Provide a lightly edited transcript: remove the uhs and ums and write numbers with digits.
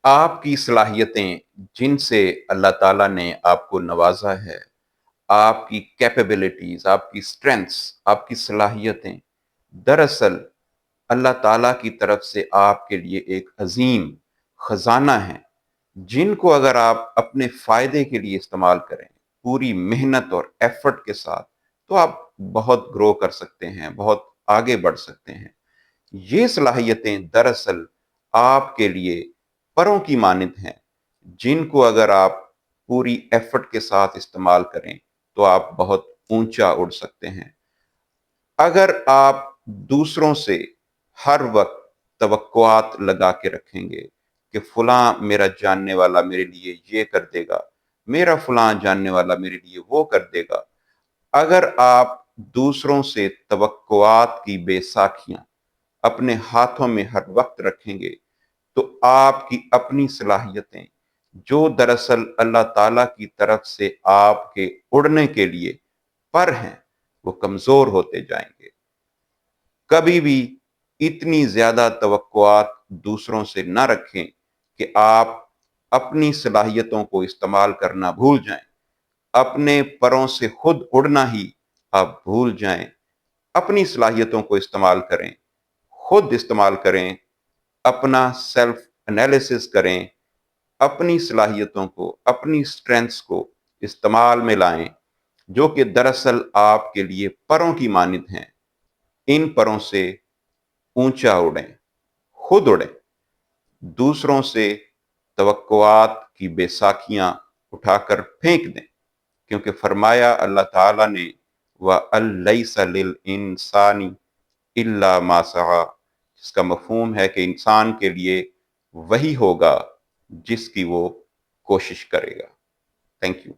آپ کی صلاحیتیں جن سے اللہ تعالیٰ نے آپ کو نوازا ہے، آپ کی کیپیبلٹیز، آپ کی اسٹرینتھس، آپ کی صلاحیتیں دراصل اللہ تعالیٰ کی طرف سے آپ کے لیے ایک عظیم خزانہ ہیں، جن کو اگر آپ اپنے فائدے کے لیے استعمال کریں پوری محنت اور ایفرٹ کے ساتھ، تو آپ بہت گرو کر سکتے ہیں، بہت آگے بڑھ سکتے ہیں۔ یہ صلاحیتیں دراصل آپ کے لیے پروں کی مانند ہیں، جن کو اگر آپ پوری ایفرٹ کے ساتھ استعمال کریں تو آپ بہت اونچا اڑ سکتے ہیں۔ اگر آپ دوسروں سے ہر وقت توقعات لگا کے رکھیں گے کہ فلاں میرا جاننے والا میرے لیے یہ کر دے گا، میرا فلاں جاننے والا میرے لیے وہ کر دے گا، اگر آپ دوسروں سے توقعات کی بے ساکھیاں اپنے ہاتھوں میں ہر وقت رکھیں گے تو آپ کی اپنی صلاحیتیں جو دراصل اللہ تعالیٰ کی طرف سے آپ کے اڑنے کے لیے پر ہیں، وہ کمزور ہوتے جائیں گے۔ کبھی بھی اتنی زیادہ توقعات دوسروں سے نہ رکھیں کہ آپ اپنی صلاحیتوں کو استعمال کرنا بھول جائیں، اپنے پروں سے خود اڑنا ہی آپ بھول جائیں۔ اپنی صلاحیتوں کو استعمال کریں، خود استعمال کریں، اپنا سیلف انالیسس کریں، اپنی صلاحیتوں کو، اپنی سٹرینتھس کو استعمال میں لائیں، جو کہ دراصل آپ کے لیے پروں کی مانند ہیں۔ ان پروں سے اونچا اڑیں، خود اڑیں، دوسروں سے توقعات کی بے ساکھیاں اٹھا کر پھینک دیں، کیونکہ فرمایا اللہ تعالیٰ نے وَأَلَّيْسَ لِلْإِنسَانِ إِلَّا مَا سَعَىٰ، جس کا مفہوم ہے کہ انسان کے لیے وہی ہوگا جس کی وہ کوشش کرے گا۔ Thank you.